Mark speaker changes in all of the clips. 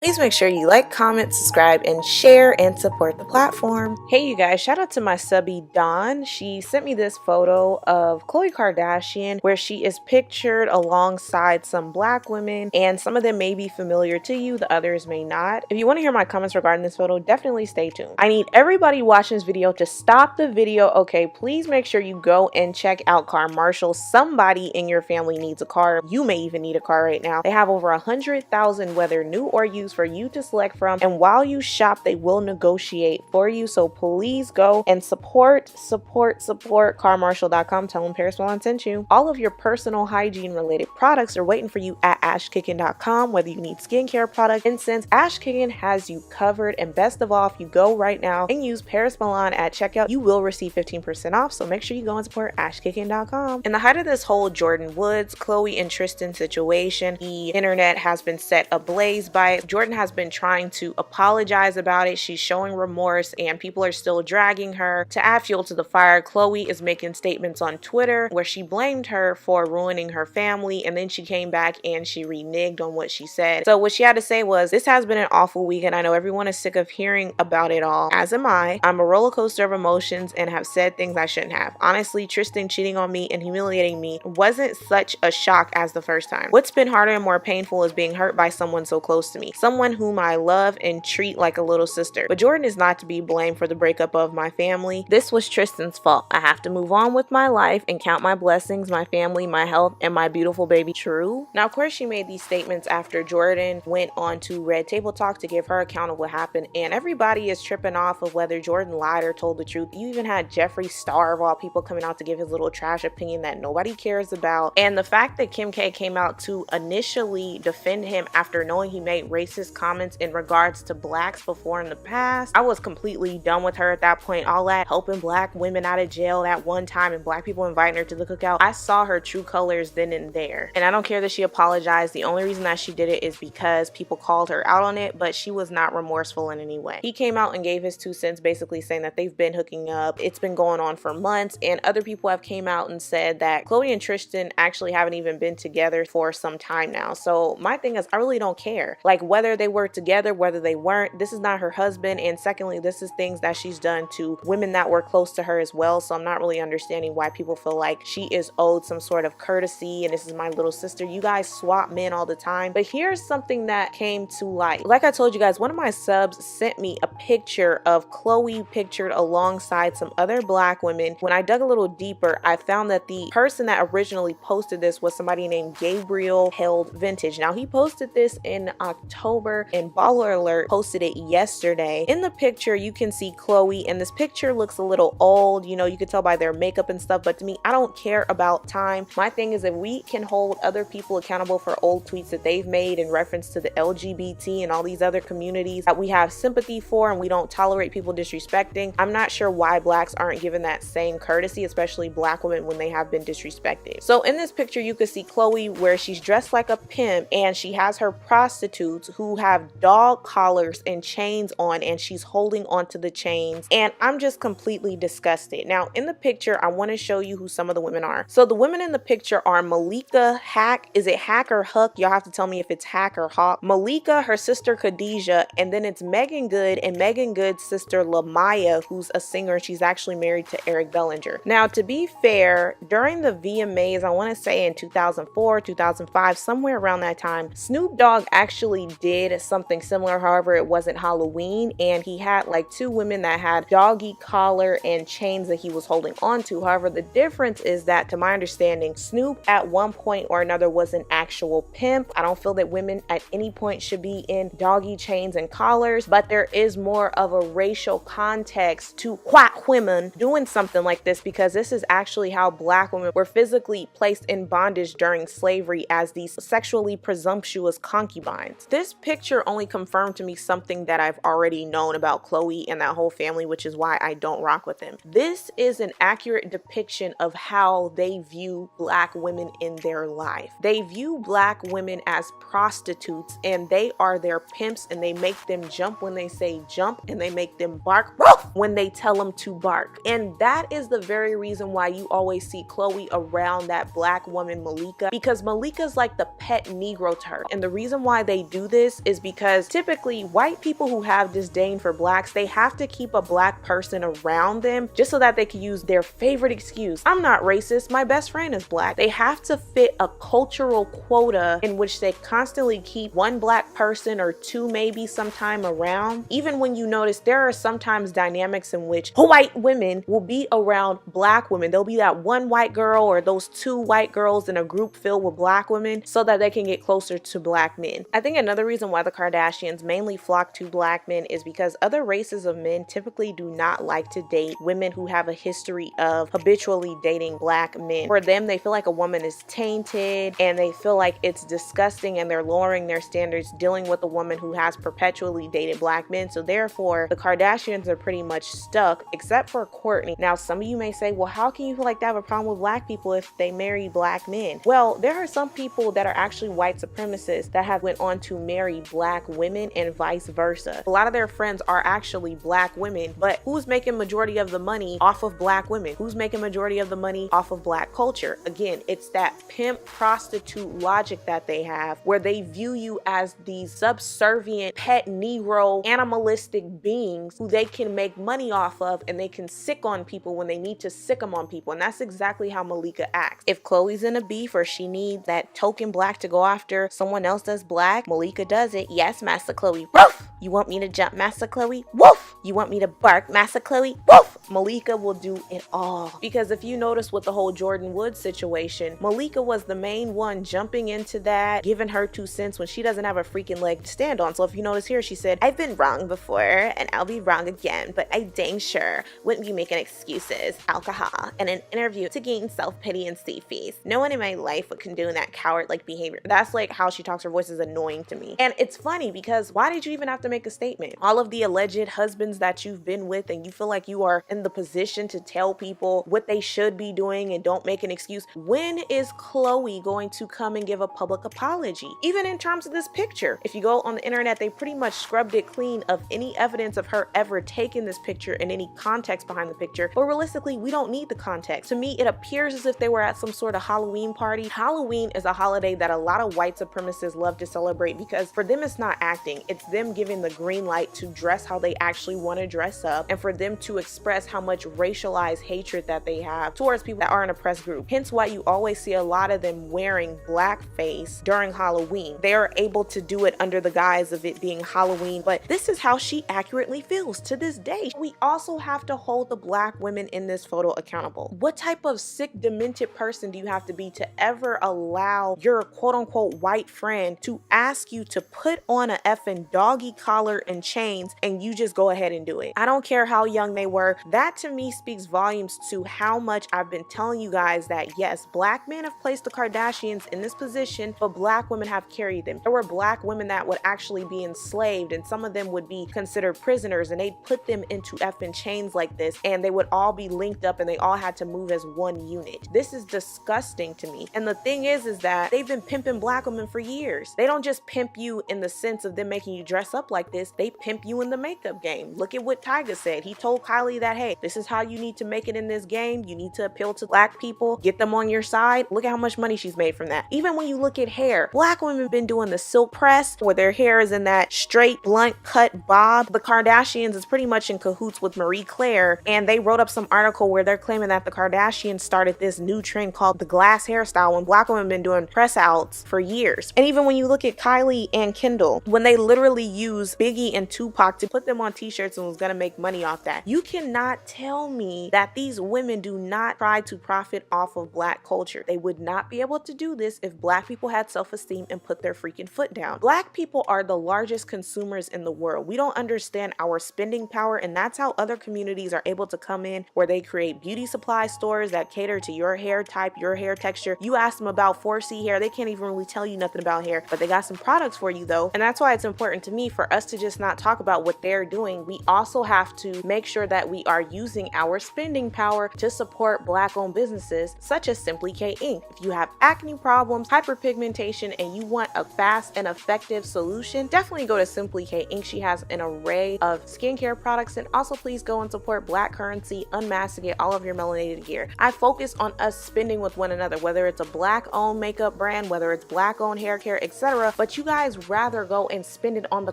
Speaker 1: Please make sure you like, comment, subscribe, and share and support the platform. Hey you guys, shout out to my subby Dawn. She sent me this photo of Khloe Kardashian where she is pictured alongside some black women, and some of them may be familiar to you, the others may not. If you want to hear my comments regarding this photo, definitely stay tuned. I need everybody watching this video to stop the video. Okay, please make sure you go and check out CarMarshal. Somebody in your family needs a car. You may even need a car right now. They have over 100,000 whether new or used for you to select from, and while you shop they will negotiate for you. So please go and support carmarshal.com. Tell them Paris Milan sent you. All of your personal hygiene related products are waiting for you at ashkickin.com. Whether you need skincare product, incense, Ashkickin has you covered. And best of all, if you go right now and use Paris Milan at checkout, you will receive 15% off. So make sure you go and support ashkickin.com. In the height of this whole Jordyn Woods, Khloe and Tristan situation, the internet has been set ablaze by it. Jordyn has been trying to apologize about it. She's showing remorse and people are still dragging her. To add fuel to the fire, Khloe is making statements on Twitter where she blamed her for ruining her family, and then she came back and she reneged on what she said. So what she had to say was, "This has been an awful week and I know everyone is sick of hearing about it all, as am I. I'm a roller coaster of emotions and have said things I shouldn't have. Honestly, Tristan cheating on me and humiliating me wasn't such a shock as the first time. What's been harder and more painful is being hurt by someone so close to me, someone whom I love and treat like a little sister. But Jordyn is not to be blamed for the breakup of my family. This was Tristan's fault. I have to move on with my life and count my blessings, my family, my health, and my beautiful baby True." Now, of course, she made these statements after Jordyn went on to Red Table Talk to give her account of what happened, and everybody is tripping off of whether Jordyn lied or told the truth. You even had Jeffree Star, of all people, coming out to give his little trash opinion that nobody cares about. And the fact that Kim K came out to initially defend him after knowing he made racist comments in regards to blacks before in the past, I was completely done with her at that point. All that helping black women out of jail that one time and black people inviting her to the cookout, I saw her true colors then and there. And I don't care that she apologized. The only reason that she did it is because people called her out on it, but she was not remorseful in any way. He came out and gave his 2 cents, basically saying that they've been hooking up. It's been going on for months, and other people have came out and said that Khloe and Tristan actually haven't even been together for some time now. So my thing is, I really don't care. Like, whether they were together, whether they weren't, this is not her husband, and secondly, this is things that she's done to women that were close to her as well. So I'm not really understanding why people feel like she is owed some sort of courtesy and this is my little sister. You guys swap men all the time. But here's something that came to light. Like I told you guys, one of my subs sent me a picture of Khloe pictured alongside some other black women. When I dug a little deeper, I found that the person that originally posted this was somebody named Gabriel Held Vintage. Now, he posted this in October, and Baller Alert posted it yesterday. In the picture, you can see Khloe, and this picture looks a little old. You know, you could tell by their makeup and stuff, but to me, I don't care about time. My thing is, if we can hold other people accountable for old tweets that they've made in reference to the LGBT and all these other communities that we have sympathy for, and we don't tolerate people disrespecting, I'm not sure why blacks aren't given that same courtesy, especially black women, when they have been disrespected. So in this picture, you can see Khloe where she's dressed like a pimp, and she has her prostitutes who have dog collars and chains on, and she's holding onto the chains, and I'm just completely disgusted. Now, in the picture, I want to show you who some of the women are. So the women in the picture are Malika Hack. Is it Hack or Huck? Y'all have to tell me if it's Hack or Hawk. Malika, her sister Khadijah, and then it's Megan Good and Megan Good's sister Lamaya, who's a singer. She's actually married to Eric Bellinger. Now, to be fair, during the VMAs, I want to say in 2004, 2005, somewhere around that time, Snoop Dogg actually did something similar. However, it wasn't Halloween, and he had like 2 women that had doggy collar and chains that he was holding on to. However, the difference is that, to my understanding, Snoop at one point or another was an actual pimp. I don't feel that women at any point should be in doggy chains and collars, but there is more of a racial context to white women doing something like this, because this is actually how black women were physically placed in bondage during slavery as these sexually presumptuous concubines. This picture only confirmed to me something that I've already known about Khloe and that whole family, which is why I don't rock with them. This is an accurate depiction of how they view black women in their life. They view black women as prostitutes, and they are their pimps, and they make them jump when they say jump, and they make them bark when they tell them to bark. And that is the very reason why you always see Khloe around that black woman Malika, because Malika's like the pet Negro to her. And the reason why they do this this is because typically white people who have disdain for blacks, they have to keep a black person around them just so that they can use their favorite excuse. I'm not racist, my best friend is black. They have to fit a cultural quota in which they constantly keep one black person or two maybe sometime around. Even when you notice there are sometimes dynamics in which white women will be around black women. There'll be that one white girl or those two white girls in a group filled with black women so that they can get closer to black men. I think another reason why the Kardashians mainly flock to black men is because other races of men typically do not like to date women who have a history of habitually dating black men. For them, they feel like a woman is tainted and they feel like it's disgusting, and they're lowering their standards dealing with a woman who has perpetually dated black men. So therefore, the Kardashians are pretty much stuck, except for Kourtney. Now, some of you may say, well, how can you feel like they have a problem with black people if they marry black men? Well, there are some people that are actually white supremacists that have went on to marry black women and vice versa. A lot of their friends are actually black women, but who's making majority of the money off of black women? Who's making majority of the money off of black culture? Again, it's that pimp prostitute logic that they have, where they view you as these subservient pet Negro animalistic beings who they can make money off of, and they can sick on people when they need to sick them on people. And that's exactly how Malika acts. If Khloe's in a beef or she needs that token black to go after someone else that's black, Malika does it. Yes, Master Khloe. Woof! You want me to jump, Master Khloe? Woof! You want me to bark, Master Khloe? Woof! Malika will do it all. Because if you notice with the whole Jordyn Woods situation, Malika was the main one jumping into that, giving her 2 cents when she doesn't have a freaking leg to stand on. So if you notice here, she said, I've been wrong before and I'll be wrong again, but I dang sure wouldn't be making excuses, alcohol, and an interview to gain self-pity and see fees. No one in my life would condone that coward-like behavior. That's like how she talks. Her voice is annoying to me. And it's funny because why did you even have to make a statement? All of the alleged husbands that you've been with and you feel like you are in the position to tell people what they should be doing and don't make an excuse. When is Khloe going to come and give a public apology? Even in terms of this picture, if you go on the internet, they pretty much scrubbed it clean of any evidence of her ever taking this picture and any context behind the picture. But realistically, we don't need the context. To me, it appears as if they were at some sort of Halloween party. Halloween is a holiday that a lot of white supremacists love to celebrate because for them, it's not acting. It's them giving the green light to dress how they actually want to dress up, and for them to express how much racialized hatred that they have towards people that are an oppressed group. Hence why you always see a lot of them wearing blackface during Halloween. They are able to do it under the guise of it being Halloween, but this is how she accurately feels to this day. We also have to hold the black women in this photo accountable. What type of sick, demented person do you have to be to ever allow your quote-unquote white friend to ask you to put on a effing doggy collar and chains and you just go ahead and do it? I don't care how young they were. That to me speaks volumes to how much I've been telling you guys that yes, black men have placed the Kardashians in this position, but black women have carried them. There were black women that would actually be enslaved, and some of them would be considered prisoners, and they'd put them into effing chains like this, and they would all be linked up and they all had to move as one unit. This is disgusting to me. And the thing is that they've been pimping black women for years. They don't just pimp you in the sense of them making you dress up like this. They pimp you in the makeup game. Look at what Tyga said. He told Kylie that, hey, this is how you need to make it in this game. You need to appeal to black people, get them on your side. Look at how much money she's made from that. Even when you look at hair, black women have been doing the silk press where their hair is in that straight blunt cut bob. The Kardashians is pretty much in cahoots with Marie Claire, and they wrote up some article where they're claiming that the Kardashians started this new trend called the glass hairstyle when black women have been doing press outs for years. And even when you look at Kylie and Kendall, when they literally use Biggie and Tupac to put them on t-shirts and was gonna make money off that, you cannot tell me that these women do not try to profit off of black culture. They would not be able to do this if black people had self-esteem and put their freaking foot down. Black people are the largest consumers in the world. We don't understand our spending power, and that's how other communities are able to come in, where they create beauty supply stores that cater to your hair type, your hair texture. You ask them about 4C hair, they can't even really tell you nothing about hair, but they got some products for you though. And that's why it's important to me for for us to just not talk about what they're doing, we also have to make sure that we are using our spending power to support Black-owned businesses such as Simply K Inc. If you have acne problems, hyperpigmentation, and you want a fast and effective solution, definitely go to Simply K Inc. She has an array of skincare products, and also please go and support Black currency, UNMASKED, all of your melanated gear. I focus on us spending with one another, whether it's a Black-owned makeup brand, whether it's Black-owned hair care, etc. But you guys rather go and spend it on the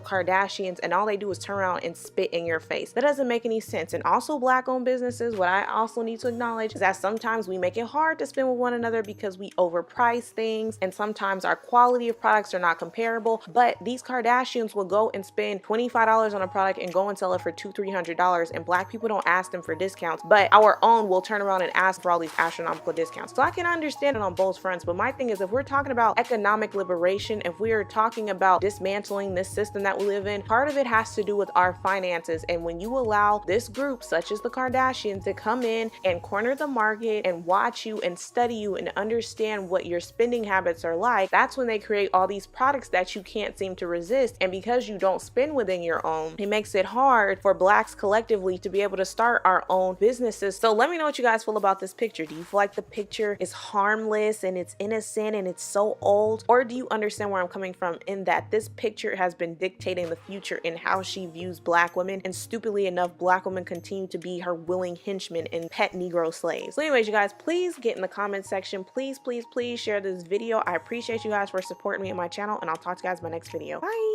Speaker 1: Kardashians, and all they do is turn around and spit in your face. That doesn't make any sense. And also Black-owned businesses, what I also need to acknowledge is that sometimes we make it hard to spend with one another because we overprice things, and sometimes our quality of products are not comparable. But these Kardashians will go and spend $25 on a product and go and sell it for $200-300, and Black people don't ask them for discounts, but our own will turn around and ask for all these astronomical discounts. So I can understand it on both fronts, but my thing is, if we're talking about economic liberation, if we're talking about dismantling this system that we live in, part of it has to do with our finances. And when you allow this group such as the Kardashians to come in and corner the market and watch you and study you and understand what your spending habits are like, that's when they create all these products that you can't seem to resist. And because you don't spend within your own, it makes it hard for Blacks collectively to be able to start our own businesses. So let me know what you guys feel about this picture. Do you feel like the picture is harmless and it's innocent and it's so old? Or do you understand where I'm coming from in that this picture has been dictating the future in how she views Black women, and stupidly enough, Black women continue to be her willing henchmen and pet Negro slaves? So anyways, you guys, please get in the comment section. Please share this video. I appreciate you guys for supporting me and my channel, and I'll talk to you guys in my next video. Bye.